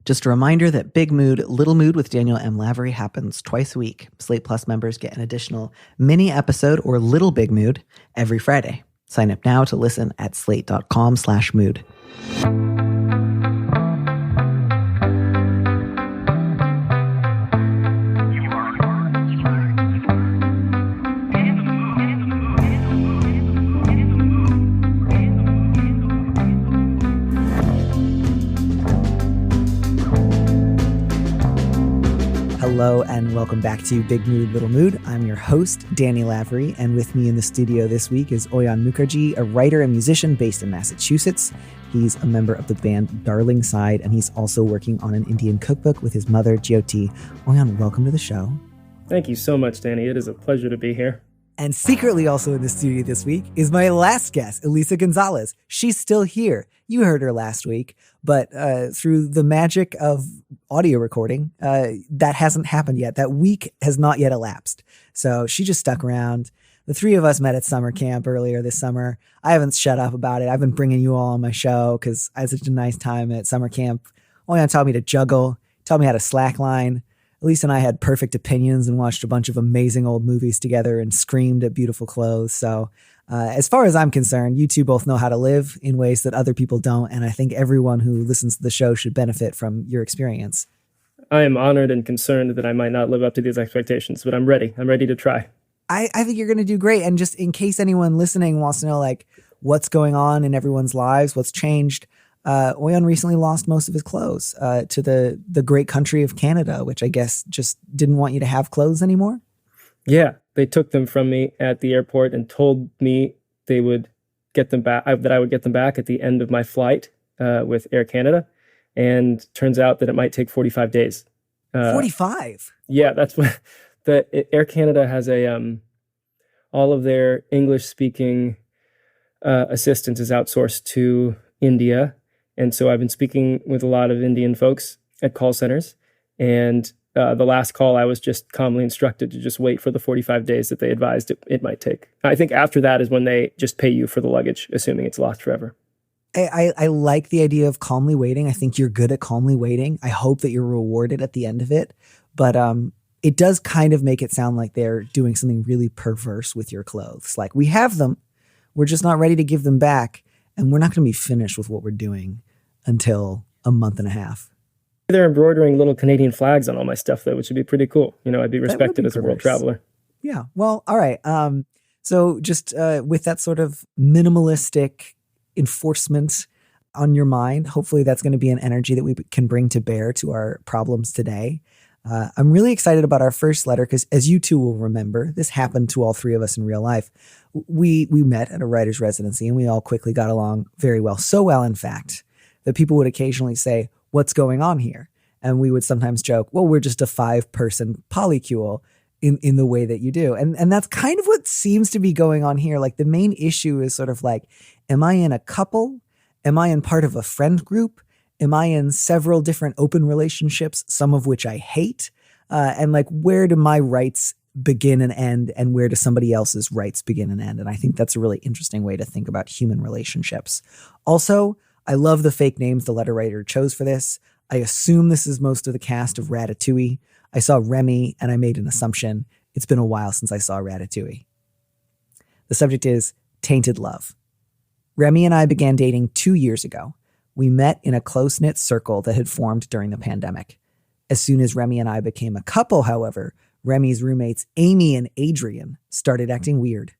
Just a reminder that Big Mood, Little Mood with Daniel M. Lavery happens twice a week. Slate Plus members get an additional mini episode or Little Big Mood every Friday. Sign up now to listen at slate.com/mood. Hello and welcome back to Big Mood, Little Mood. I'm your host, Danny Lavery, and with me in the studio this week is Auyon Mukharji, a writer and musician based in Massachusetts. He's a member of the band Darlingside, and he's also working on an Indian cookbook with his mother, Jyoti. Auyon, welcome to the show. Thank you so much, Danny. It is a pleasure to be here. And secretly also in the studio this week is my last guest, Elisa Gonzalez. She's still here. You heard her last week, but through the magic of audio recording, that hasn't happened yet. That week has not yet elapsed. So she just stuck around. The three of us met at summer camp earlier this summer. I haven't shut up about it. I've been bringing you all on my show because I had such a nice time at summer camp. Auyon taught me to juggle, taught me how to slackline. Elise and I had perfect opinions and watched a bunch of amazing old movies together and screamed at beautiful clothes. So as far as I'm concerned, you two both know how to live in ways that other people don't. And I think everyone who listens to the show should benefit from your experience. I am honored and concerned that I might not live up to these expectations, but I'm ready. I'm ready to try. I think you're going to do great. And just in case anyone listening wants to know, like, what's going on in everyone's lives, what's changed, Auyon recently lost most of his clothes to the great country of Canada, which I guess just didn't want you to have clothes anymore. Yeah, they took them from me at the airport and told me they would get them back, that I would get them back at the end of my flight with Air Canada. And turns out that it might take 45 days. 45? Yeah, that's what Air Canada has all of their English-speaking assistance is outsourced to India. And so I've been speaking with a lot of Indian folks at call centers. And the last call, I was just calmly instructed to just wait for the 45 days that they advised it might take. I think after that is when they just pay you for the luggage, assuming it's lost forever. I like the idea of calmly waiting. I think you're good at calmly waiting. I hope that you're rewarded at the end of it. But it does kind of make it sound like they're doing something really perverse with your clothes. Like, we have them. We're just not ready to give them back. And we're not going to be finished with what we're doing until a month and a half. They're embroidering little Canadian flags on all my stuff, though, which would be pretty cool. You know, I'd be respected as a world traveler. Yeah. Well, all right. So just with that sort of minimalistic enforcement on your mind, hopefully that's going to be an energy that we can bring to bear to our problems today. I'm really excited about our first letter because, as you two will remember, this happened to all three of us in real life. We met at a writer's residency and we all quickly got along very well. So well, in fact, that people would occasionally say, "What's going on here?" And we would sometimes joke, "Well, we're just a 5-person polycule in the way that you do." And that's kind of what seems to be going on here. Like, the main issue is sort of like, am I in a couple? Am I in part of a friend group? Am I in several different open relationships, some of which I hate? And like, where do my rights begin and end, and where do somebody else's rights begin and end? And I think that's a really interesting way to think about human relationships. Also, I love the fake names the letter writer chose for this. I assume this is most of the cast of Ratatouille. I saw Remy and I made an assumption. It's been a while since I saw Ratatouille. The subject is Tainted Love. Remy and I began dating 2 years ago. We met in a close-knit circle that had formed during the pandemic. As soon as Remy and I became a couple, however, Remy's roommates Amy and Adrian started acting weird.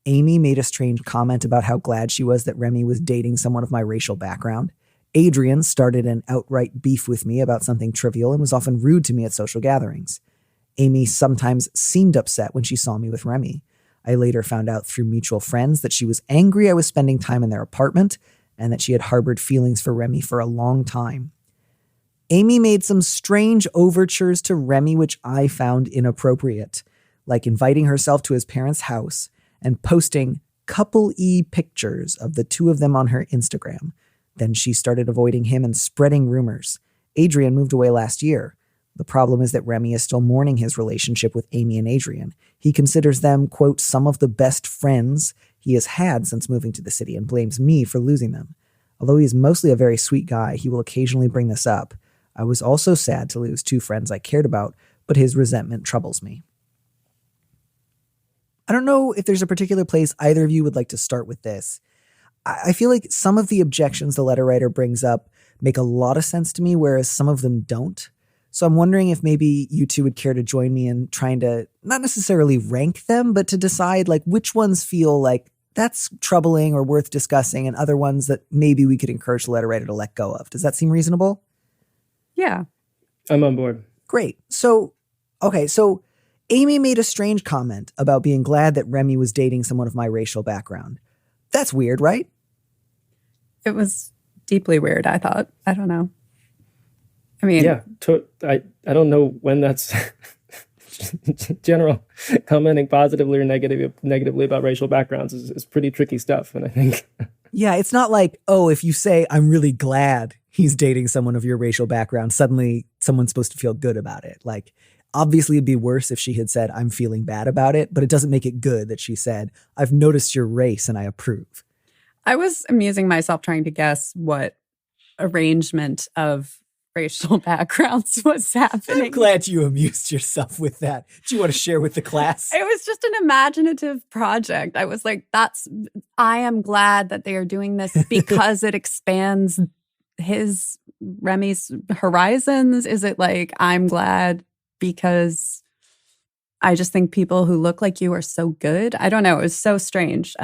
Amy made a strange comment about how glad she was that Remy was dating someone of my racial background. Adrian started an outright beef with me about something trivial and was often rude to me at social gatherings. Amy sometimes seemed upset when she saw me with Remy. I later found out through mutual friends that she was angry I was spending time in their apartment and that she had harbored feelings for Remy for a long time. Amy made some strange overtures to Remy which I found inappropriate, like inviting herself to his parents' house and posting couple-y pictures of the two of them on her Instagram. Then she started avoiding him and spreading rumors. Adrian moved away last year. The problem is that Remy is still mourning his relationship with Amy and Adrian. He considers them, quote, some of the best friends he has had since moving to the city and blames me for losing them. Although he is mostly a very sweet guy, he will occasionally bring this up. I was also sad to lose 2 friends I cared about, but his resentment troubles me. I don't know if there's a particular place either of you would like to start with this. I feel like some of the objections the letter writer brings up make a lot of sense to me, whereas some of them don't. So I'm wondering if maybe you two would care to join me in trying to not necessarily rank them, but to decide like which ones feel like that's troubling or worth discussing and other ones that maybe we could encourage the letter writer to let go of. Does that seem reasonable? Yeah. I'm on board. Great. So Amy made a strange comment about being glad that Remy was dating someone of my racial background. That's weird, right? It was deeply weird, I thought. I don't know. I mean, yeah, I don't know when that's general commenting positively or negatively about racial backgrounds is pretty tricky stuff. And I think, yeah, it's not like, oh, if you say I'm really glad he's dating someone of your racial background, suddenly someone's supposed to feel good about it. Like, obviously it'd be worse if she had said I'm feeling bad about it, but it doesn't make it good that she said I've noticed your race and I approve. I was amusing myself trying to guess what arrangement of racial backgrounds was happening. I'm glad you amused yourself with that. Do you want to share with the class? It was just an imaginative project. I was like, I am glad that they are doing this because it expands Remy's horizons. Is it like, I'm glad because I just think people who look like you are so good? I don't know. It was so strange,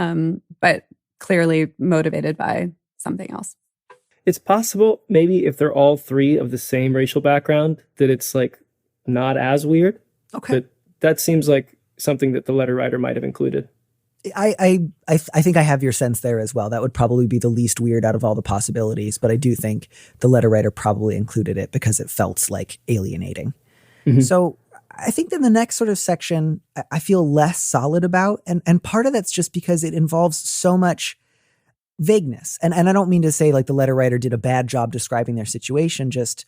but clearly motivated by something else. it's possible maybe if they're all 3 of the same racial background that it's like not as weird. Okay. But that seems like something that the letter writer might have included. I think I have your sense there as well. That would probably be the least weird out of all the possibilities, but I do think the letter writer probably included it because it felt like alienating. Mm-hmm. So I think that the next sort of section I feel less solid about, and part of that's just because it involves so much vagueness. And I don't mean to say like the letter writer did a bad job describing their situation, just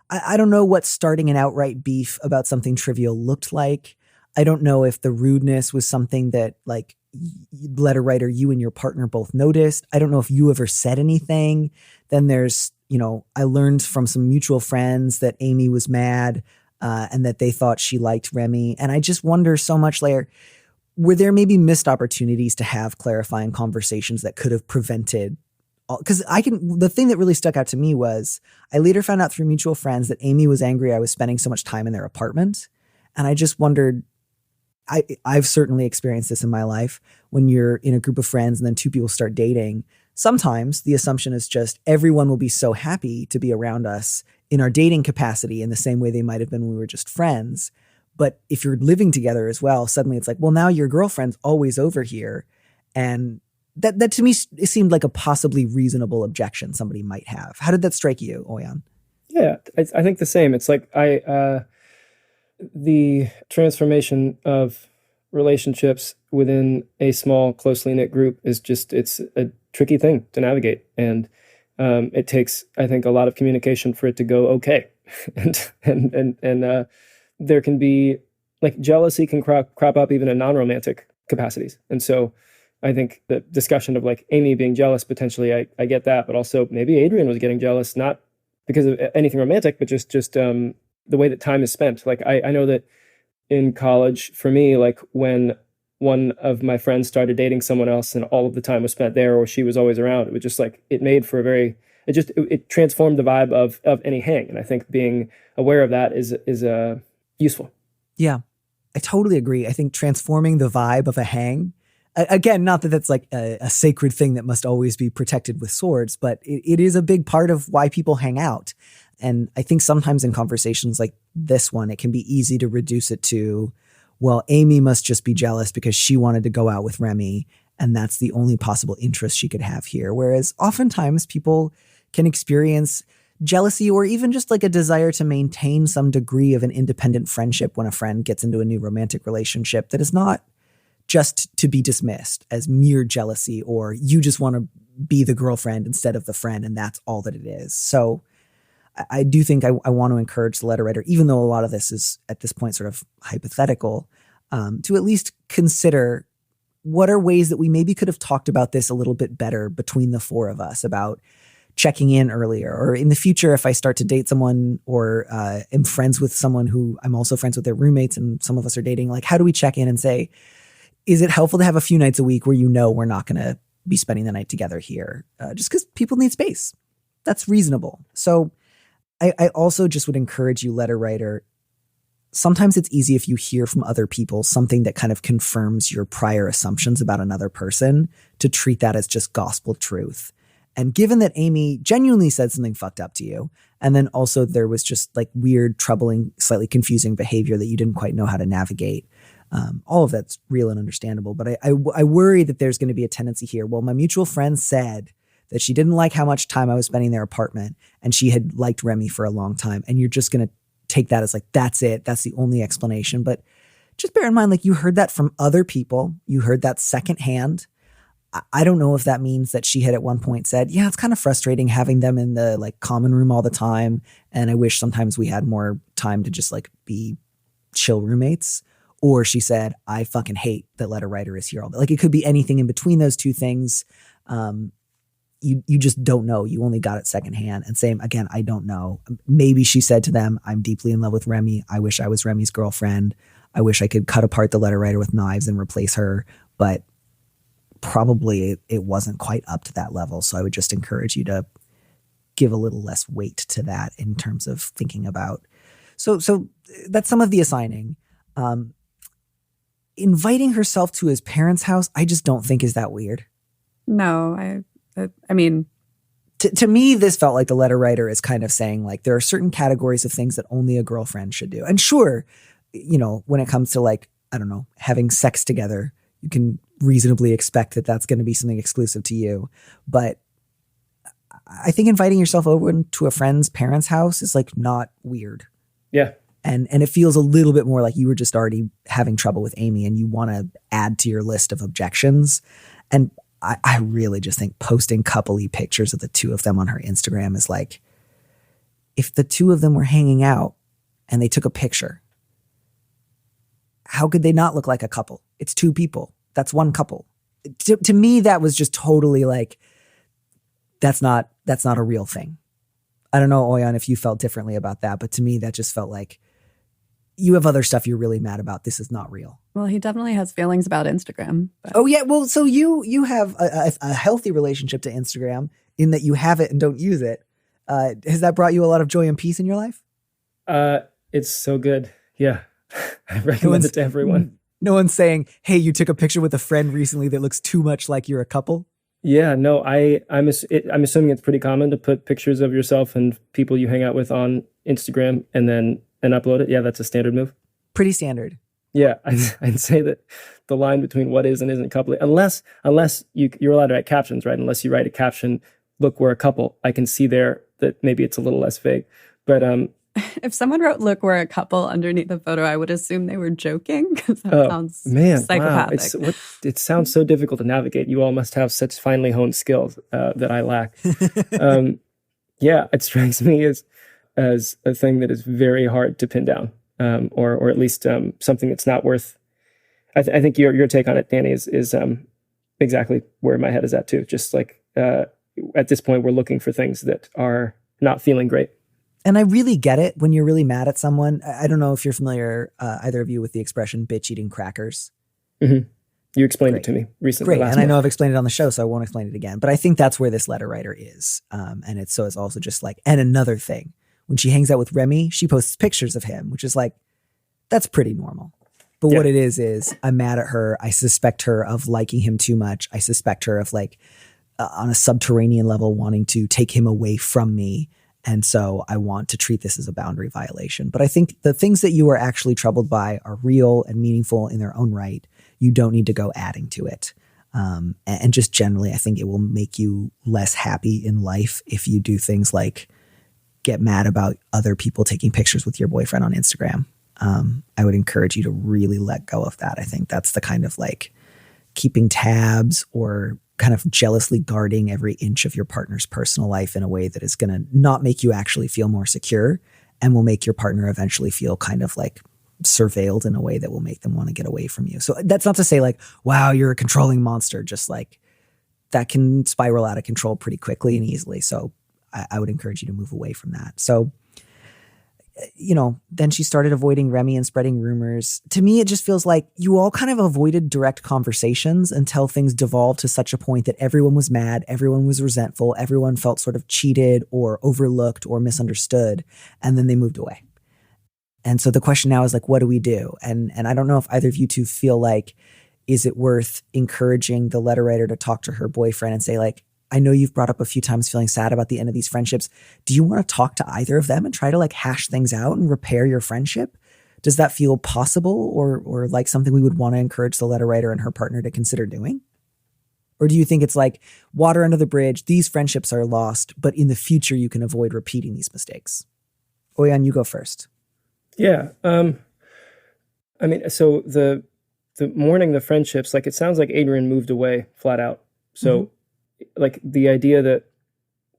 I don't know what starting an outright beef about something trivial looked like. I don't know if the rudeness was something that like letter writer, you and your partner both noticed. I don't know if you ever said anything. Then there's, I learned from some mutual friends that Amy was mad and that they thought she liked Remy. And I just wonder so much later, were there maybe missed opportunities to have clarifying conversations that could have prevented? Because the thing that really stuck out to me was I later found out through mutual friends that Amy was angry I was spending so much time in their apartment. And I just wondered, I've certainly experienced this in my life when you're in a group of friends and then 2 people start dating. Sometimes the assumption is just everyone will be so happy to be around us in our dating capacity in the same way they might have been when we were just friends. But if you're living together as well, suddenly it's like, well, now your girlfriend's always over here. And that to me, it seemed like a possibly reasonable objection somebody might have. How did that strike you, Auyon? Yeah, I think the same. It's like the transformation of relationships within a small, closely knit group is it's a tricky thing to navigate. And it takes, I think, a lot of communication for it to go okay. and there can be, like, jealousy can crop up even in non-romantic capacities. And so I think the discussion of, like, Amy being jealous, potentially, I get that. But also maybe Adrian was getting jealous, not because of anything romantic, but just the way that time is spent. Like, I know that in college, for me, like, when one of my friends started dating someone else and all of the time was spent there or she was always around, it was just like, it made for it transformed the vibe of any hang. And I think being aware of that is useful. Yeah, I totally agree. I think transforming the vibe of a hang, again, not that that's like a sacred thing that must always be protected with swords, but it is a big part of why people hang out. And I think sometimes in conversations like this one, it can be easy to reduce it to, well, Amy must just be jealous because she wanted to go out with Remy, and that's the only possible interest she could have here. Whereas oftentimes people can experience jealousy or even just like a desire to maintain some degree of an independent friendship when a friend gets into a new romantic relationship that is not just to be dismissed as mere jealousy, or you just want to be the girlfriend instead of the friend, and that's all that it is. So I do think I want to encourage the letter writer, even though a lot of this is at this point sort of hypothetical, to at least consider what are ways that we maybe could have talked about this a little bit better between the 4 of us about checking in earlier, or in the future, if I start to date someone or am friends with someone who I'm also friends with their roommates and some of us are dating, like how do we check in and say, is it helpful to have a few nights a week where we're not going to be spending the night together here just because people need space? That's reasonable. So I also just would encourage you, letter writer, sometimes it's easy if you hear from other people something that kind of confirms your prior assumptions about another person to treat that as just gospel truth. And given that Amy genuinely said something fucked up to you, and then also there was just like weird, troubling, slightly confusing behavior that you didn't quite know how to navigate, all of that's real and understandable. But I worry that there's going to be a tendency here. Well, my mutual friend said that she didn't like how much time I was spending in their apartment, and she had liked Remy for a long time. And you're just going to take that as like, that's it. That's the only explanation. But just bear in mind, like, you heard that from other people. You heard that secondhand. I don't know if that means that she had at one point said, yeah, it's kind of frustrating having them in the like common room all the time. And I wish sometimes we had more time to just like be chill roommates. Or she said, I fucking hate that letter writer is here all day. Like, it could be anything in between those two things. You just don't know. You only got it secondhand. And same again, I don't know. Maybe she said to them, I'm deeply in love with Remy. I wish I was Remy's girlfriend. I wish I could cut apart the letter writer with knives and replace her. But probably it wasn't quite up to that level. So I would just encourage you to give a little less weight to that in terms of thinking about. So that's some of the assigning. Inviting herself to his parents' house, I just don't think is that weird. No, I mean, to me, this felt like the letter writer is kind of saying, like, there are certain categories of things that only a girlfriend should do. And sure, when it comes to, like, I don't know, having sex together, you can reasonably expect that that's going to be something exclusive to you. But I think inviting yourself over to a friend's parents' house is like not weird. Yeah. And it feels a little bit more like you were just already having trouble with Amy and you want to add to your list of objections. And I really just think posting couple-y pictures of the two of them on her Instagram is like, if the two of them were hanging out and they took a picture, how could they not look like a couple? It's two people. That's one couple. To me, that was just totally like, that's not a real thing. I don't know, Auyon, if you felt differently about that, but to me, that just felt like you have other stuff you're really mad about. This is not real. Well, he definitely has feelings about Instagram. But. Oh yeah, well, so you have a healthy relationship to Instagram in that you have it and don't use it. Has that brought you a lot of joy and peace in your life? It's so good. Yeah, I recommend it to everyone. No one's saying, hey, you took a picture with a friend recently that looks too much like you're a couple? Yeah, no, I'm assuming it's pretty common to put pictures of yourself and people you hang out with on Instagram and upload it. Yeah, that's a standard move. Pretty standard. Yeah, I'd say that the line between what is and isn't couple, unless you're allowed to write captions, right? Unless you write a caption, look, we're a couple. I can see there that maybe it's a little less vague. But if someone wrote, look, we're a couple underneath the photo, I would assume they were joking because that sounds psychopathic. Wow. It sounds so difficult to navigate. You all must have such finely honed skills that I lack. Yeah, it strikes me as a thing that is very hard to pin down, or at least something that's not worth. I think your take on it, Danny, is exactly where my head is at too. Just like at this point, we're looking for things that are not feeling great. And I really get it when you're really mad at someone. I don't know if you're familiar, either of you, with the expression bitch eating crackers. Mm-hmm. You explained it to me recently. Great. And I know I've explained it on the show, so I won't explain it again. But I think that's where this letter writer is. And it's also just like, and another thing, when she hangs out with Remy, she posts pictures of him, which is like, that's pretty normal. But what it is I'm mad at her. I suspect her of liking him too much. I suspect her of like, on a subterranean level, wanting to take him away from me. And so I want to treat this as a boundary violation. But I think the things that you are actually troubled by are real and meaningful in their own right. You don't need to go adding to it. And just generally, I think it will make you less happy in life if you do things like get mad about other people taking pictures with your boyfriend on Instagram. I would encourage you to really let go of that. I think that's the kind of like keeping tabs or kind of jealously guarding every inch of your partner's personal life in a way that is going to not make you actually feel more secure and will make your partner eventually feel kind of like surveilled in a way that will make them want to get away from you. So that's not to say like, wow, you're a controlling monster. Just like that can spiral out of control pretty quickly and easily. So I would encourage you to move away from that. So, then she started avoiding Remy and spreading rumors. To me, it just feels like you all kind of avoided direct conversations until things devolved to such a point that everyone was mad, everyone was resentful, everyone felt sort of cheated or overlooked or misunderstood, and then they moved away. And so the question now is like, what do we do? And I don't know if either of you two feel like, is it worth encouraging the letter writer to talk to her boyfriend and say like, I know you've brought up a few times feeling sad about the end of these friendships. Do you want to talk to either of them and try to like hash things out and repair your friendship? Does that feel possible or like something we would want to encourage the letter writer and her partner to consider doing? Or do you think it's like water under the bridge, these friendships are lost, but in the future you can avoid repeating these mistakes? Auyon, you go first. Yeah. So the mourning the friendships, like it sounds like Adrian moved away flat out. So like the idea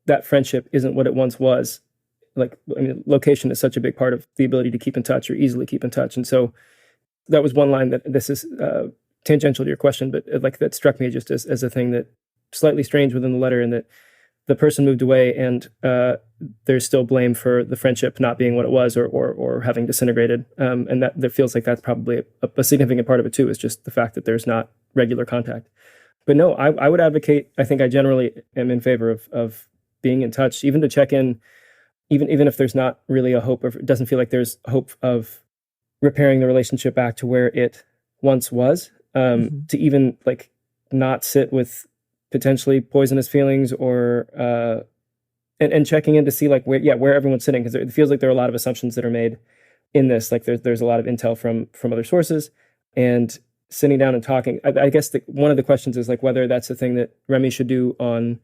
that friendship isn't what it once was, location is such a big part of the ability to keep in touch or easily keep in touch. And so that was one line that this is tangential to your question, but like that struck me just as a thing that slightly strange within the letter, and that the person moved away and there's still blame for the friendship not being what it was or having disintegrated. And that feels like that's probably a significant part of it too, is just the fact that there's not regular contact. But no, I would advocate, I think I generally am in favor of being in touch, even to check in, even if there's not really a hope, or it doesn't feel like there's hope of repairing the relationship back to where it once was, to even like not sit with potentially poisonous feelings or and checking in to see like where everyone's sitting, because it feels like there are a lot of assumptions that are made in this. Like there's a lot of intel from other sources, and sitting down and talking. I guess one of the questions is like whether that's a thing that Remy should do on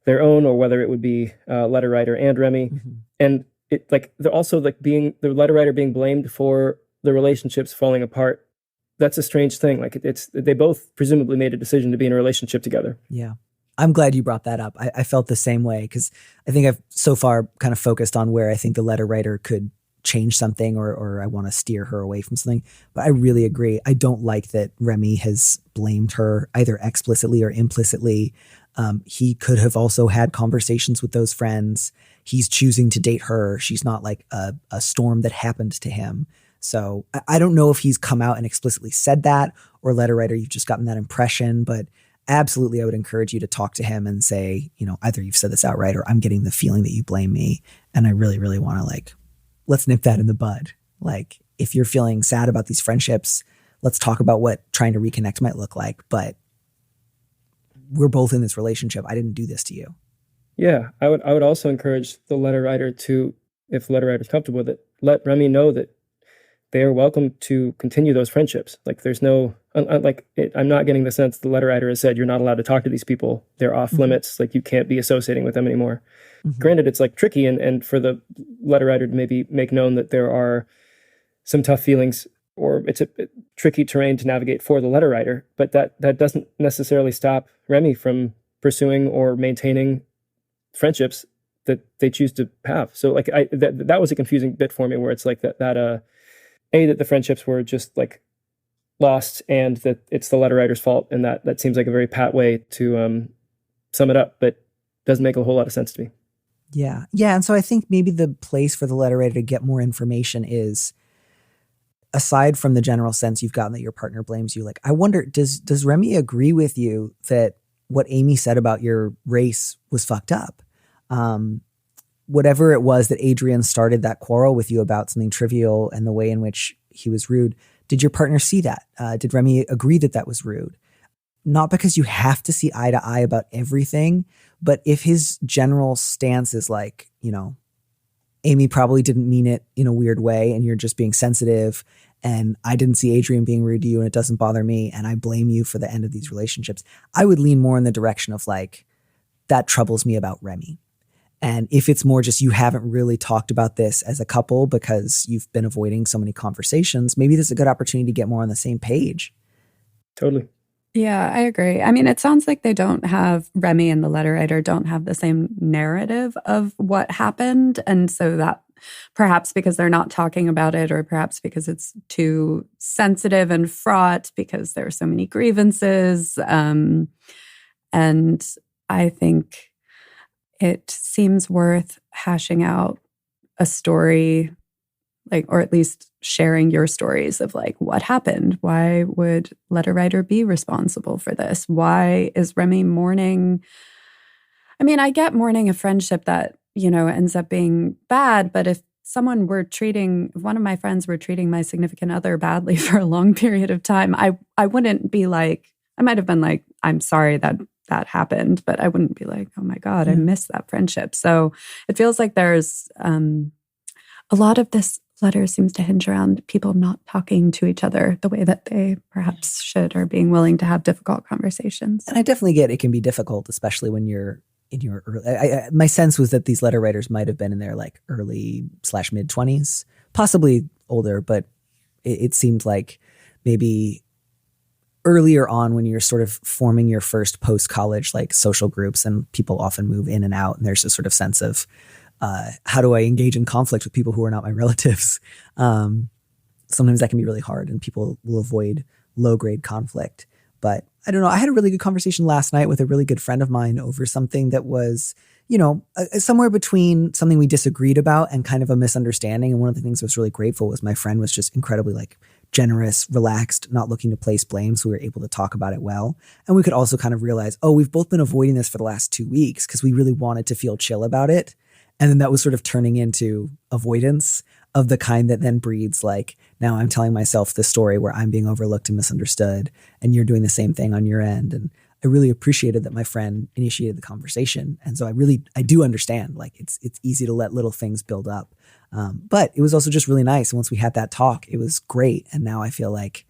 their own, or whether it would be letter writer and Remy. And it like also like being the letter writer being blamed for the relationships falling apart. That's a strange thing. Like they both presumably made a decision to be in a relationship together. Yeah. I'm glad you brought that up. I felt the same way, because I think I've so far kind of focused on where I think the letter writer could change something or I want to steer her away from something. But I really agree. I don't like that Remy has blamed her either explicitly or implicitly. He could have also had conversations with those friends. He's choosing to date her. She's not like a storm that happened to him. So I don't know if he's come out and explicitly said that, or letter writer, you've just gotten that impression, but absolutely I would encourage you to talk to him and say, either you've said this outright or I'm getting the feeling that you blame me. And I really, really want to like, let's nip that in the bud. Like if you're feeling sad about these friendships, let's talk about what trying to reconnect might look like. But we're both in this relationship. I didn't do this to you. Yeah. I would also encourage the letter writer to, if the letter writer is comfortable with it, let Remy know that they are welcome to continue those friendships. Like there's no, I'm not getting the sense the letter writer has said, you're not allowed to talk to these people. They're off limits. Like you can't be associating with them anymore. Granted, it's like tricky and for the letter writer to maybe make known that there are some tough feelings, or it's a tricky terrain to navigate for the letter writer, but that doesn't necessarily stop Remy from pursuing or maintaining friendships that they choose to have. So like that was a confusing bit for me, where it's like that the friendships were just like lost and that it's the letter writer's fault, and that seems like a very pat way to sum it up, but doesn't make a whole lot of sense to me. Yeah. And so I think maybe the place for the letter writer to get more information is, aside from the general sense you've gotten that your partner blames you, like I wonder, does Remy agree with you that what Amy said about your race was fucked up? Whatever it was that Adrian started that quarrel with you about, something trivial and the way in which he was rude, did your partner see that? Did Remy agree that was rude? Not because you have to see eye to eye about everything, but if his general stance is like, Amy probably didn't mean it in a weird way and you're just being sensitive, and I didn't see Adrian being rude to you and it doesn't bother me and I blame you for the end of these relationships, I would lean more in the direction of like, that troubles me about Remy. And if it's more just you haven't really talked about this as a couple because you've been avoiding so many conversations, maybe this is a good opportunity to get more on the same page. Totally. Yeah, I agree. I mean, it sounds like Remy and the letter writer don't have the same narrative of what happened. And so that perhaps because they're not talking about it, or perhaps because it's too sensitive and fraught because there are so many grievances. And I think it seems worth hashing out a story, like, or at least sharing your stories of like, what happened? Why would letter writer be responsible for this? Why is Remy mourning? I mean, I get mourning a friendship that, ends up being bad, but if one of my friends were treating my significant other badly for a long period of time, I wouldn't be like, I might have been like, I'm sorry that happened, but I wouldn't be like, oh my God, I miss that friendship. So it feels like there's a lot of this letter seems to hinge around people not talking to each other the way that they perhaps should, or being willing to have difficult conversations. And I definitely get it can be difficult, especially when you're in your early. My sense was that these letter writers might have been in their like early/mid 20s, possibly older, but it seemed like maybe earlier on when you're sort of forming your first post-college like social groups, and people often move in and out, and there's a sort of sense of how do I engage in conflict with people who are not my relatives? Sometimes that can be really hard, and people will avoid low-grade conflict. But I don't know. I had a really good conversation last night with a really good friend of mine over something that was, somewhere between something we disagreed about and kind of a misunderstanding. And one of the things I was really grateful was my friend was just incredibly like generous, relaxed, not looking to place blame. So we were able to talk about it well. And we could also kind of realize, we've both been avoiding this for the last 2 weeks because we really wanted to feel chill about it. And then that was sort of turning into avoidance of the kind that then breeds like, now I'm telling myself this story where I'm being overlooked and misunderstood, and you're doing the same thing on your end. And I really appreciated that my friend initiated the conversation. And so I do understand, like it's easy to let little things build up. But it was also just really nice. And once we had that talk, it was great. And now I feel like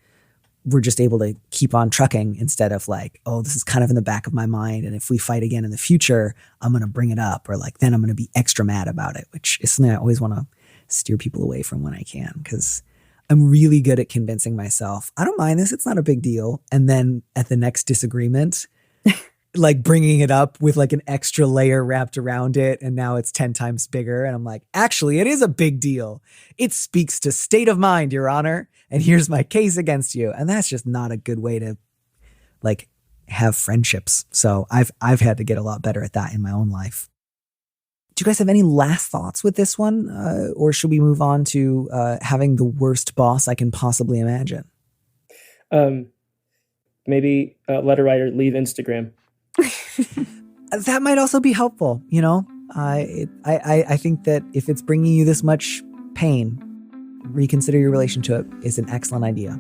we're just able to keep on trucking instead of like, this is kind of in the back of my mind. And if we fight again in the future, I'm going to bring it up, or like, then I'm going to be extra mad about it, which is something I always want to steer people away from when I can. Because I'm really good at convincing myself, I don't mind this, it's not a big deal. And then at the next disagreement, like bringing it up with like an extra layer wrapped around it. And now it's 10 times bigger. And I'm like, actually, it is a big deal. It speaks to state of mind, Your Honor. And here's my case against you. And that's just not a good way to like have friendships. So I've had to get a lot better at that in my own life. Do you guys have any last thoughts with this one? Or should we move on to having the worst boss I can possibly imagine? Maybe letter writer, leave Instagram. That might also be helpful. I think that if it's bringing you this much pain, reconsider your relationship is an excellent idea.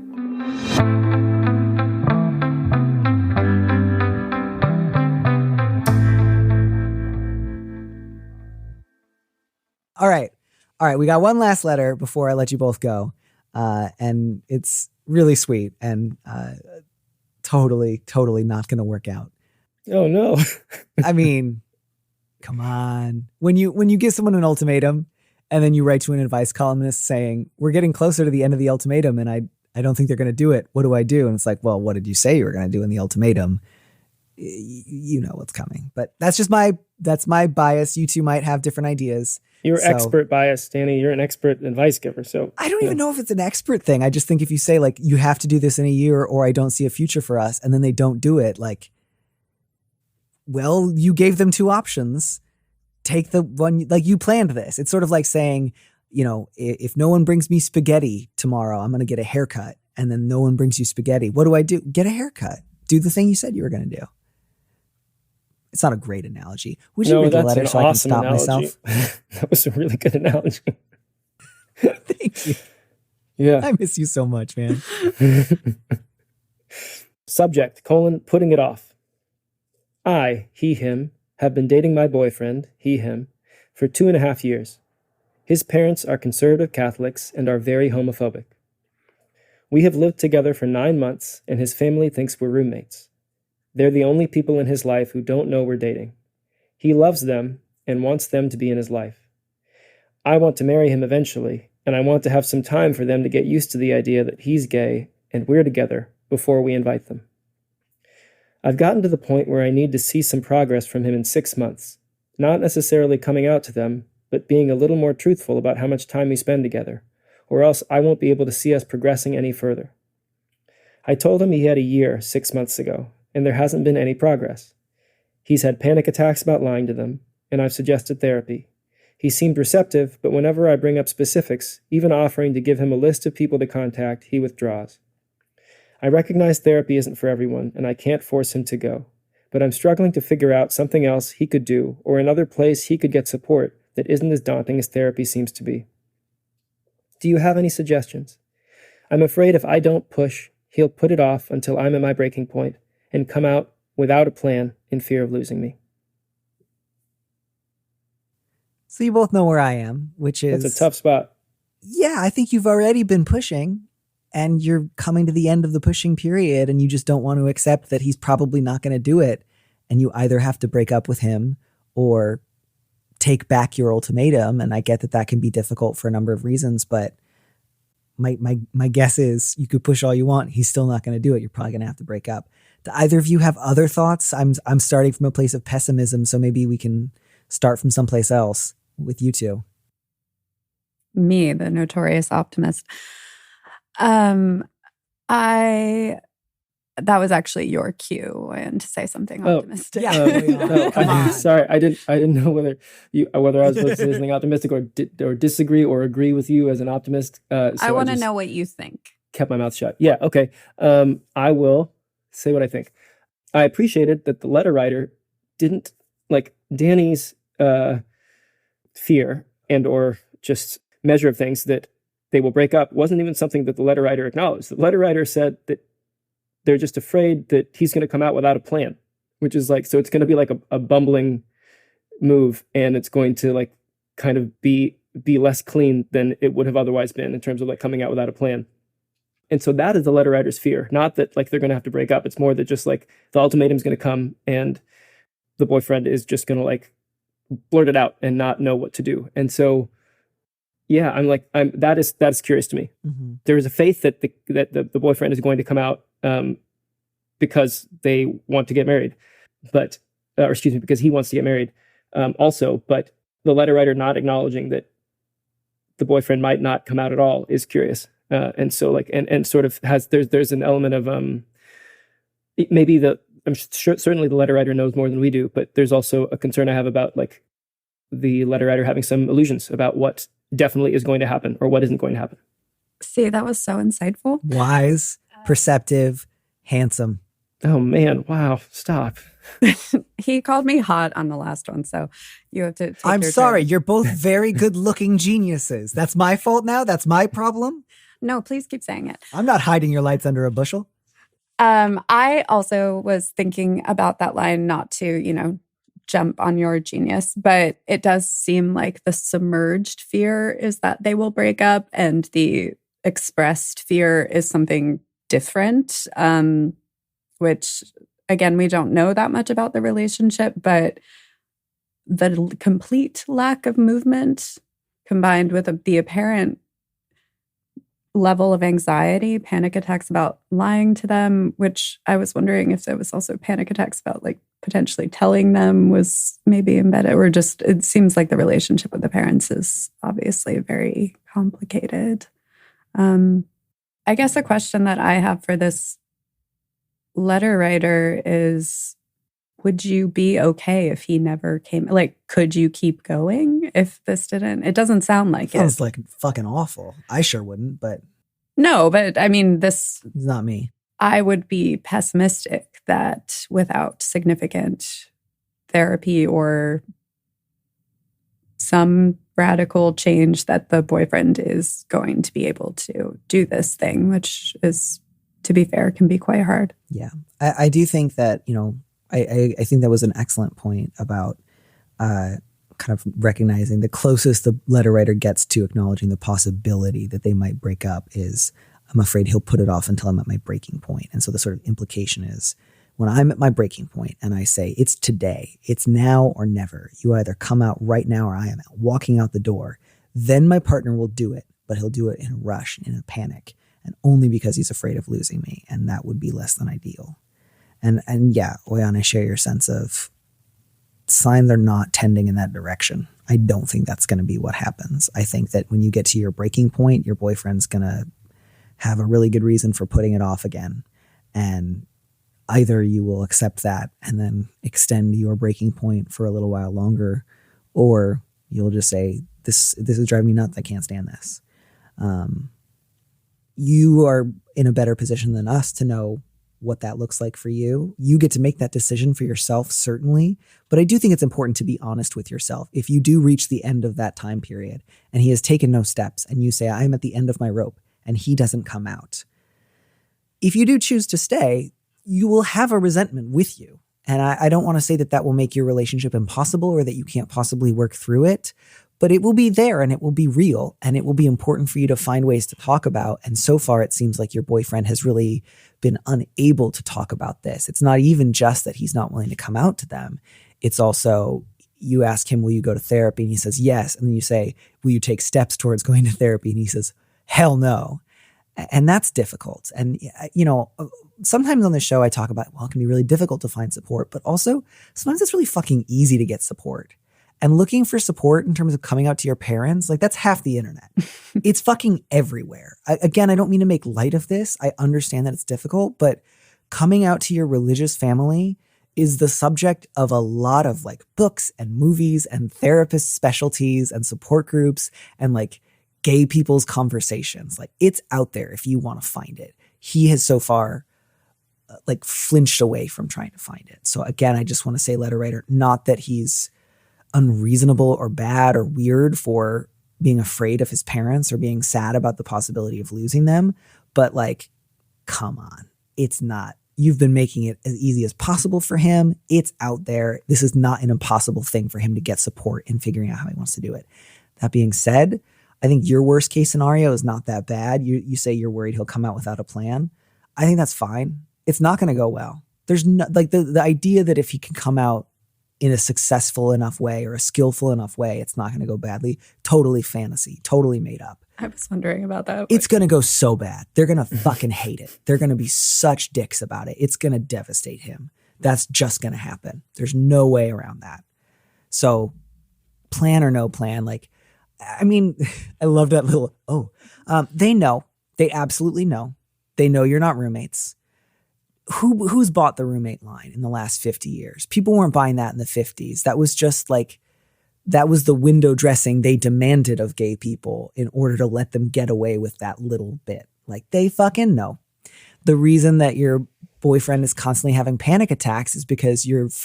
All right. We got one last letter before I let you both go. And it's really sweet and totally not going to work out. Oh, no. I mean, come on. When you give someone an ultimatum and then you write to an advice columnist saying, we're getting closer to the end of the ultimatum and I don't think they're going to do it. What do I do? And it's like, well, what did you say you were going to do in the ultimatum? You know what's coming. But that's my bias. You two might have different ideas. You're expert bias, Danny. You're an expert advice giver. So I don't even know if it's an expert thing. I just think if you say like, you have to do this in a year or I don't see a future for us, and then they don't do it, like, well, you gave them two options. Take the one, like you planned this. It's sort of like saying, if no one brings me spaghetti tomorrow, I'm going to get a haircut. And then no one brings you spaghetti. What do I do? Get a haircut. Do the thing you said you were going to do. It's not a great analogy. Would you read the letter so I can stop myself? That was a really good analogy. Thank you. Yeah. I miss you so much, man. Subject, putting it off. I, he, him, have been dating my boyfriend, he, him, for 2.5 years. His parents are conservative Catholics and are very homophobic. We have lived together for 9 months, and his family thinks we're roommates. They're the only people in his life who don't know we're dating. He loves them and wants them to be in his life. I want to marry him eventually, and I want to have some time for them to get used to the idea that he's gay and we're together before we invite them. I've gotten to the point where I need to see some progress from him in 6 months, not necessarily coming out to them, but being a little more truthful about how much time we spend together, or else I won't be able to see us progressing any further. I told him he had a year 6 months ago, and there hasn't been any progress. He's had panic attacks about lying to them, and I've suggested therapy. He seemed receptive, but whenever I bring up specifics, even offering to give him a list of people to contact, he withdraws. I recognize therapy isn't for everyone, and I can't force him to go. But I'm struggling to figure out something else he could do, or another place he could get support that isn't as daunting as therapy seems to be. Do you have any suggestions? I'm afraid if I don't push, he'll put it off until I'm at my breaking point and come out without a plan in fear of losing me. So you both know where I am, which is... It's a tough spot. Yeah, I think you've already been pushing and you're coming to the end of the pushing period and you just don't want to accept that he's probably not going to do it. And you either have to break up with him or take back your ultimatum. And I get that that can be difficult for a number of reasons, but my guess is you could push all you want. He's still not going to do it. You're probably going to have to break up. Do either of you have other thoughts? I'm starting from a place of pessimism, so maybe we can start from someplace else with you two. Me, the notorious optimist. That was actually your cue and to say something optimistic. Sorry, I didn't know whether I was supposed to say something optimistic or disagree or agree with you as an optimist. So I want to know what you think. Kept my mouth shut. Yeah, okay. I will say what I think. I appreciated that the letter writer didn't like Danny's fear and or just measure of things that they will break up wasn't even something that the letter writer acknowledged. The letter writer said that they're just afraid that he's going to come out without a plan, which is like, so it's going to be like a bumbling move, and it's going to like kind of be less clean than it would have otherwise been in terms of like coming out without a plan. And so that is the letter writer's fear, not that like they're going to have to break up. It's more that just like the ultimatum's going to come and the boyfriend is just going to like blurt it out and not know what to do. And so, yeah, that is curious to me. Mm-hmm. There is a faith that the boyfriend is going to come out because they want to get married, because he wants to get married also. But the letter writer not acknowledging that the boyfriend might not come out at all is curious. And so like, and sort of there's an element of maybe I'm sure certainly the letter writer knows more than we do, but there's also a concern I have about like the letter writer having some illusions about what definitely is going to happen or what isn't going to happen. See, that was so insightful. Wise, perceptive, handsome. Oh man, wow, stop. He called me hot on the last one, so you have to take I'm your sorry, turn. You're both very good-looking geniuses. That's my fault now? That's my problem? No, please keep saying it. I'm not hiding your lights under a bushel. I also was thinking about that line, not to, jump on your genius, but it does seem like the submerged fear is that they will break up and the expressed fear is something different, which, again, we don't know that much about the relationship, but the complete lack of movement combined with the apparent level of anxiety, panic attacks about lying to them, which I was wondering if there was also panic attacks about like potentially telling them was maybe embedded, or just it seems like the relationship with the parents is obviously very complicated. I guess a question that I have for this letter writer is, would you be okay if he never came? Like, could you keep going if this didn't? It doesn't sound like it. Sounds like fucking awful. I sure wouldn't, but... No, but I mean, this... It's not me. I would be pessimistic that without significant therapy or some radical change that the boyfriend is going to be able to do this thing, which is, to be fair, can be quite hard. Yeah. I do think that, I think that was an excellent point about kind of recognizing the closest the letter writer gets to acknowledging the possibility that they might break up is, I'm afraid he'll put it off until I'm at my breaking point. And so the sort of implication is, when I'm at my breaking point and I say, it's today, it's now or never, you either come out right now or I am walking out the door, then my partner will do it, but he'll do it in a rush, in a panic, and only because he's afraid of losing me. And that would be less than ideal. And yeah, Auyon, I share your sense of signs are not tending in that direction. I don't think that's going to be what happens. I think that when you get to your breaking point, your boyfriend's going to have a really good reason for putting it off again. And either you will accept that and then extend your breaking point for a little while longer, Or you'll just say, this is driving me nuts. I can't stand this. You are in a better position than us to know what that looks like for you. You get to make that decision for yourself, certainly. But I do think it's important to be honest with yourself. If you do reach the end of that time period and he has taken no steps and you say, I'm at the end of my rope, and he doesn't come out, if you do choose to stay, you will have a resentment with you. And I don't want to say that will make your relationship impossible or that you can't possibly work through it, but it will be there and it will be real and it will be important for you to find ways to talk about. And so far, it seems like your boyfriend has really been unable to talk about this. It's not even just that he's not willing to come out to them. It's also, you ask him, will you go to therapy? And he says, yes. And then you say, will you take steps towards going to therapy? And he says, hell no. And that's difficult. And, sometimes on the show I talk about, well, it can be really difficult to find support, but also sometimes it's really fucking easy to get support. And looking for support in terms of coming out to your parents, like that's half the internet. It's fucking everywhere. Again, I don't mean to make light of this. I understand that it's difficult, but coming out to your religious family is the subject of a lot of like books and movies and therapist specialties and support groups and like gay people's conversations. Like it's out there if you want to find it. He has so far like flinched away from trying to find it. So again, I just want to say, letter writer, not that he's unreasonable or bad or weird for being afraid of his parents or being sad about the possibility of losing them, but like, come on, it's not. You've been making it as easy as possible for him. It's out there. This is not an impossible thing for him to get support in figuring out how he wants to do it. That being said, I think your worst case scenario is not that bad. You say you're worried he'll come out without a plan. I think that's fine. It's not going to go well. There's no, like the idea that if he can come out in a successful enough way or a skillful enough way, it's not going to go badly. Totally fantasy, totally made up. I was wondering about that. It's going to go so bad. They're going to fucking hate it. They're going to be such dicks about it. It's going to devastate him. That's just going to happen. There's no way around that. So plan or no plan, like, I mean, I love that little, they know. They absolutely know. They know you're not roommates. Who's bought the roommate line in the last 50 years? People weren't buying that in the 50s. That was just like, that was the window dressing they demanded of gay people in order to let them get away with that little bit. Like they fucking know. The reason that your boyfriend is constantly having panic attacks is because his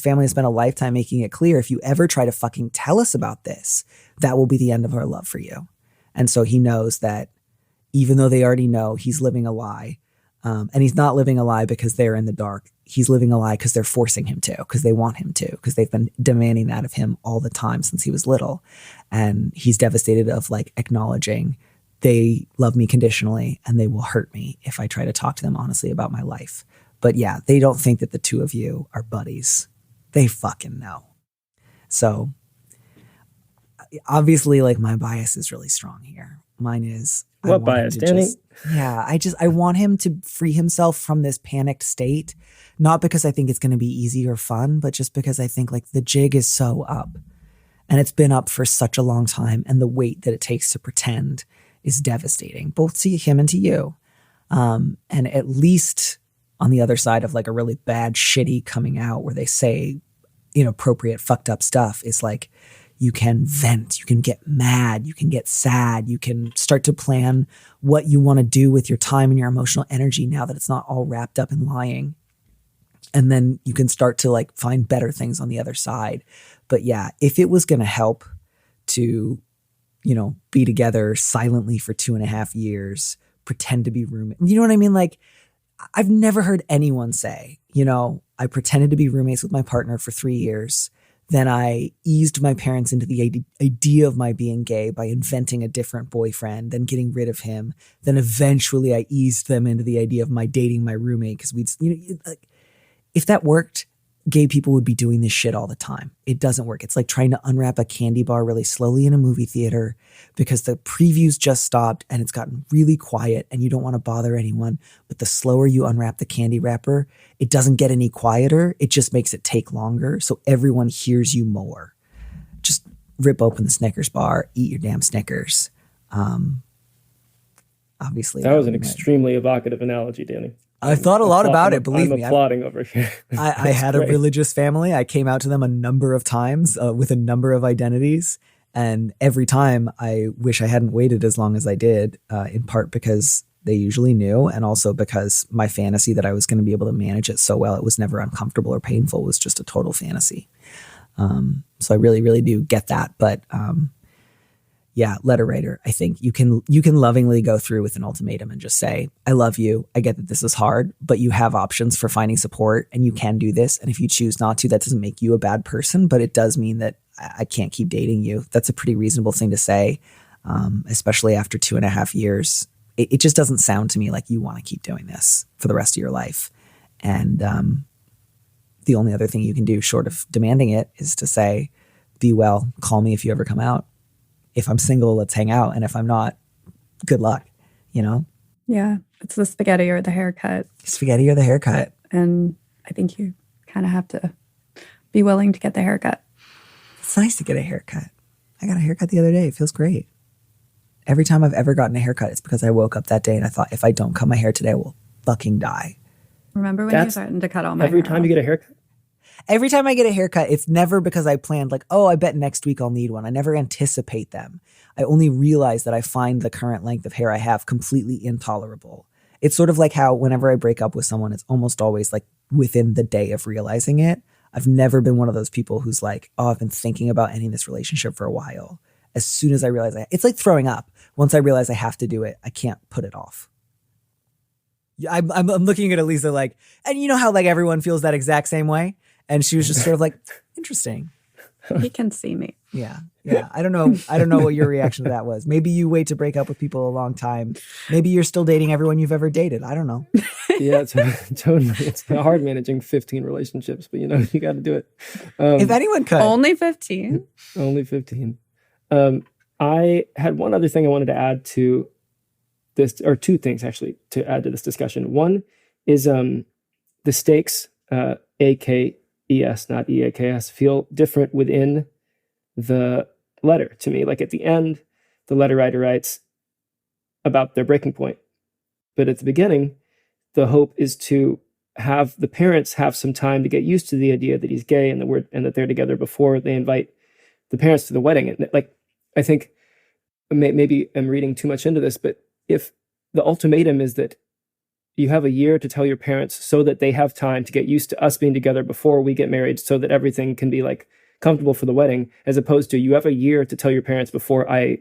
family has spent a lifetime making it clear, if you ever try to fucking tell us about this, that will be the end of our love for you. And so he knows that even though they already know, he's living a lie. And he's not living a lie because they're in the dark. He's living a lie because they're forcing him to, because they want him to, because they've been demanding that of him all the time since he was little. And he's devastated of like acknowledging they love me conditionally and they will hurt me if I try to talk to them honestly about my life. But yeah, they don't think that the two of you are buddies. They fucking know. So obviously like my bias is really strong here. Mine is, what bias, Danny? I want him to free himself from this panicked state, not because I think it's going to be easy or fun, but just because I think like the jig is so up and it's been up for such a long time. And the weight that it takes to pretend is devastating, both to him and to you. And at least on the other side of like a really bad, shitty coming out where they say inappropriate, fucked up stuff is like, you can vent, you can get mad, you can get sad, you can start to plan what you want to do with your time and your emotional energy now that it's not all wrapped up in lying. And then you can start to like find better things on the other side. But yeah, if it was going to help to, be together silently for 2.5 years, pretend to be roommates, you know what I mean? Like, I've never heard anyone say, I pretended to be roommates with my partner for 3 years. Then I eased my parents into the idea of my being gay by inventing a different boyfriend, then getting rid of him. Then eventually I eased them into the idea of my dating my roommate because if that worked, gay people would be doing this shit all the time. It doesn't work. It's like trying to unwrap a candy bar really slowly in a movie theater because the previews just stopped and it's gotten really quiet and you don't want to bother anyone. But the slower you unwrap the candy wrapper, it doesn't get any quieter. It just makes it take longer. So everyone hears you more. Just rip open the Snickers bar, eat your damn Snickers. Obviously. That was an extremely evocative analogy, Danny. I've thought a lot about it, believe me. I'm applauding over here. I had a religious family. I came out to them a number of times with a number of identities. And every time I wish I hadn't waited as long as I did, in part because they usually knew, and also because my fantasy that I was going to be able to manage it so well, it was never uncomfortable or painful, was just a total fantasy. So I really, really do get that. But yeah, letter writer, I think you can lovingly go through with an ultimatum and just say, I love you. I get that this is hard, but you have options for finding support and you can do this. And if you choose not to, that doesn't make you a bad person, but it does mean that I can't keep dating you. That's a pretty reasonable thing to say, especially after 2.5 years. It just doesn't sound to me like you want to keep doing this for the rest of your life. And the only other thing you can do short of demanding it is to say, be well, call me if you ever come out. If I'm single, let's hang out. And if I'm not, good luck, you know? Yeah. It's the spaghetti or the haircut. Spaghetti or the haircut. And I think you kind of have to be willing to get the haircut. It's nice to get a haircut. I got a haircut the other day. It feels great. Every time I've ever gotten a haircut, it's because I woke up that day and I thought, if I don't cut my hair today, I will fucking die. Remember when you started to cut all my hair? Every time you get a haircut? Every time I get a haircut, it's never because I planned like, oh, I bet next week I'll need one. I never anticipate them. I only realize that I find the current length of hair I have completely intolerable. It's sort of like how whenever I break up with someone, it's almost always like within the day of realizing it. I've never been one of those people who's like, oh, I've been thinking about ending this relationship for a while. As soon as I realize it's like throwing up. Once I realize I have to do it, I can't put it off. I'm looking at Elisa like, and you know how like everyone feels that exact same way? And she was just sort of like, interesting. He can see me. Yeah. I don't know what your reaction to that was. Maybe you wait to break up with people a long time. Maybe you're still dating everyone you've ever dated. I don't know. Yeah, totally. It's hard managing 15 relationships, but you got to do it. If anyone could. Only 15? Only 15. I had one other thing I wanted to add to this, or two things actually, to add to this discussion. One is the stakes, AKES, not EAKS, feel different within the letter to me. Like at the end, the letter writer writes about their breaking point. But at the beginning, the hope is to have the parents have some time to get used to the idea that he's gay and that they're together before they invite the parents to the wedding. And like, I think maybe I'm reading too much into this, but if the ultimatum is that you have a year to tell your parents so that they have time to get used to us being together before we get married so that everything can be like comfortable for the wedding, as opposed to you have a year to tell your parents before I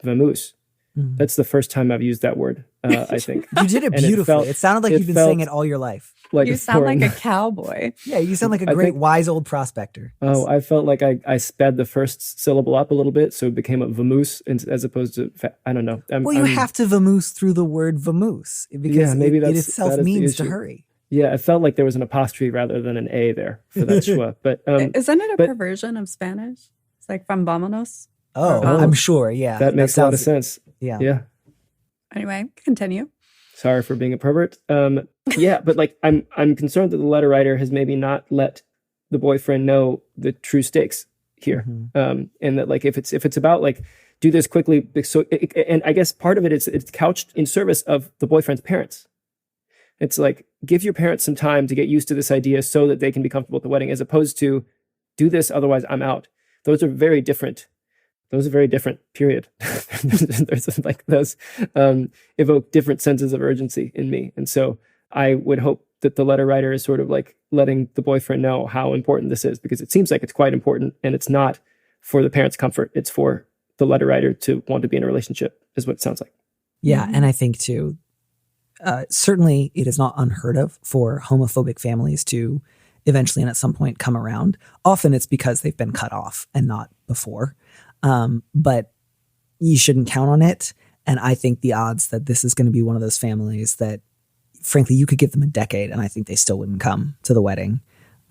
vamoose. Mm-hmm. That's the first time I've used that word, I think. You did it beautifully. It sounded like you've been saying it all your life. Like you sound like a cowboy. Yeah, you sound like a great, wise old prospector. Oh, I felt like I sped the first syllable up a little bit, so it became a vamoose as opposed to, I don't know. You have to vamoose through the word vamoose because maybe it itself means to hurry. Yeah, it felt like there was an apostrophe rather than an A there for that schwa. But isn't it a perversion of Spanish? It's like from vámonos. Oh, I'm sure. Yeah, that makes a lot of sense. Yeah. Anyway, continue. Sorry for being a pervert. Yeah, but like I'm concerned that the letter writer has maybe not let the boyfriend know the true stakes here, and that like if it's about like do this quickly. So and I guess part of it is it's couched in service of the boyfriend's parents. It's like give your parents some time to get used to this idea so that they can be comfortable at the wedding, as opposed to do this otherwise I'm out. Those are very different. Period. There's like those evoke different senses of urgency in me. And so I would hope that the letter writer is sort of like letting the boyfriend know how important this is, because it seems like it's quite important, and it's not for the parents' comfort. It's for the letter writer to want to be in a relationship, is what it sounds like. Yeah. And I think too, certainly it is not unheard of for homophobic families to eventually and at some point come around. Often it's because they've been cut off and not before. But you shouldn't count on it. And I think the odds that this is going to be one of those families that, frankly, you could give them a decade and I think they still wouldn't come to the wedding.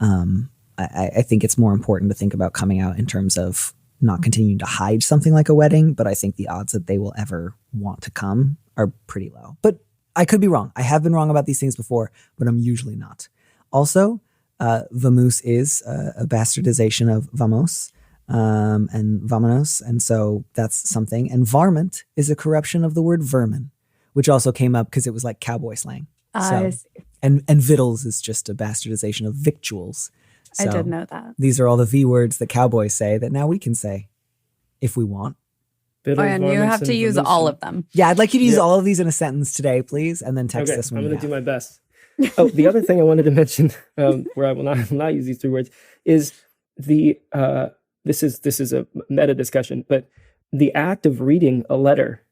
I think it's more important to think about coming out in terms of not continuing to hide something like a wedding. But I think the odds that they will ever want to come are pretty low. But I could be wrong. I have been wrong about these things before, but I'm usually not. Also, vamoose is a bastardization of vamos. And vamonos. And so that's something. And varmint is a corruption of the word vermin, which also came up because it was like cowboy slang. I see. And victuals is just a bastardization of victuals. I did know that. These are all the V words that cowboys say that now we can say if we want. And you have to use all of them. Yeah, I'd like you to use all of these in a sentence today, please, and then text us when I'm you going to do my best. Oh, the other thing I wanted to mention, where I will not use these 3 words, is the this is a meta discussion, but the act of reading a letter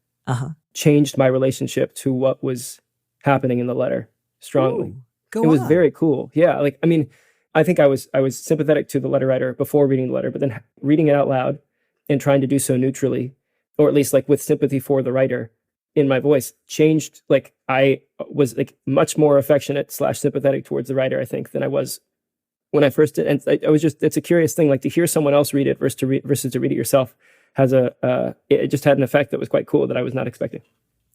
changed my relationship to what was happening in the letter strongly. It was very cool. Yeah, like I mean, I think I was sympathetic to the letter writer before reading the letter, but then reading it out loud and trying to do so neutrally, or at least like with sympathy for the writer in my voice, changed. Like I was like much more affectionate / sympathetic towards the writer, I think, than I was when I first did. And I was just, it's a curious thing, like to hear someone else read it versus to read it yourself has it just had an effect that was quite cool that I was not expecting.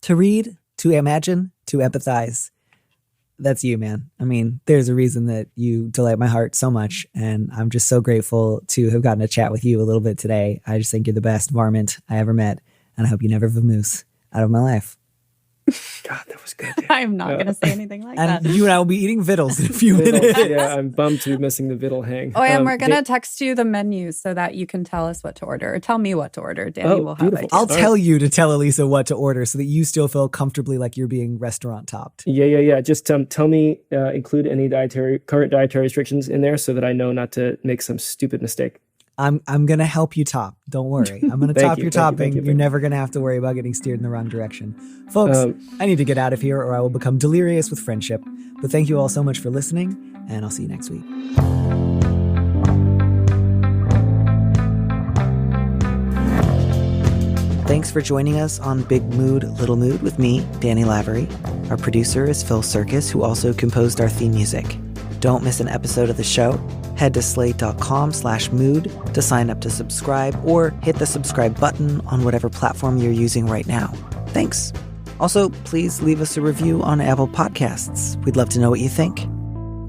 To read, to imagine, to empathize. That's you, man. I mean, there's a reason that you delight my heart so much. And I'm just so grateful to have gotten to chat with you a little bit today. I just think you're the best varmint I ever met. And I hope you never vamoose out of my life. God, that was good. I'm not going to say anything like that. And you and I will be eating victuals in a few minutes. Yeah, I'm bummed to be missing the victual hang. Oh, and we're going to text you the menus so that you can tell us what to order. Or tell me what to order. Danny will have it. I'll tell you to tell Elisa what to order so that you still feel comfortably like you're being restaurant topped. Yeah. Just tell me, include any current dietary restrictions in there so that I know not to make some stupid mistake. I'm going to help you top. Don't worry. I'm going to top your topping. You're never going to have to worry about getting steered in the wrong direction. Folks, I need to get out of here or I will become delirious with friendship. But thank you all so much for listening, and I'll see you next week. Thanks for joining us on Big Mood, Little Mood with me, Danny Lavery. Our producer is Phil Surkis, who also composed our theme music. Don't miss an episode of the show. Head to slate.com/mood to sign up to subscribe or hit the subscribe button on whatever platform you're using right now. Thanks. Also, please leave us a review on Apple Podcasts. We'd love to know what you think.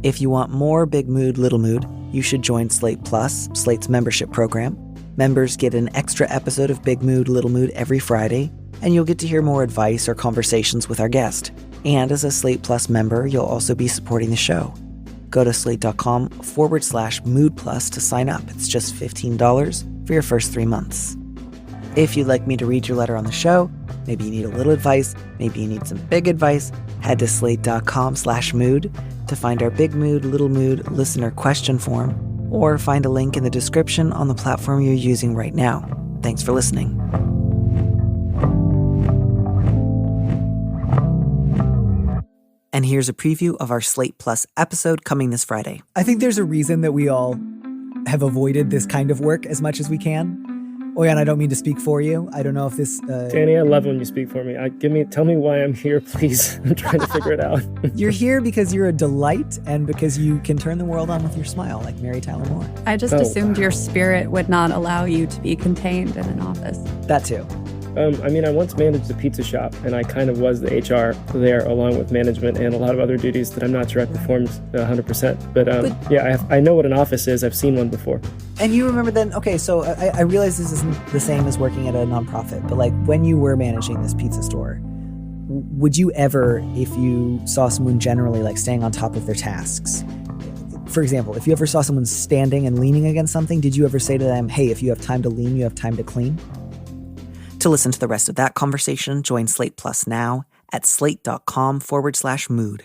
If you want more Big Mood, Little Mood, you should join Slate Plus, Slate's membership program. Members get an extra episode of Big Mood, Little Mood every Friday, and you'll get to hear more advice or conversations with our guest. And as a Slate Plus member, you'll also be supporting the show. Go to slate.com/mood plus to sign up. It's just $15 for your first 3 months. If you'd like me to read your letter on the show, maybe you need a little advice, maybe you need some big advice, head to slate.com/mood to find our Big Mood, Little Mood listener question form, or find a link in the description on the platform you're using right now. Thanks for listening. And here's a preview of our Slate Plus episode coming this Friday. I think there's a reason that we all have avoided this kind of work as much as we can. Auyon, I don't mean to speak for you. I don't know if this... Danny, I love when you speak for me. Tell me why I'm here, please. I'm trying to figure it out. You're here because you're a delight and because you can turn the world on with your smile, like Mary Tyler Moore. I just assumed your spirit would not allow you to be contained in an office. That too. I once managed a pizza shop, and I kind of was the HR there, along with management and a lot of other duties that I'm not sure I performed 100%. But I know what an office is. I've seen one before. And you remember then, okay, so I realize this isn't the same as working at a nonprofit, but like when you were managing this pizza store, would you ever, if you saw someone generally like staying on top of their tasks, for example, if you ever saw someone standing and leaning against something, did you ever say to them, hey, if you have time to lean, you have time to clean? To listen to the rest of that conversation, join Slate Plus now at slate.com/mood.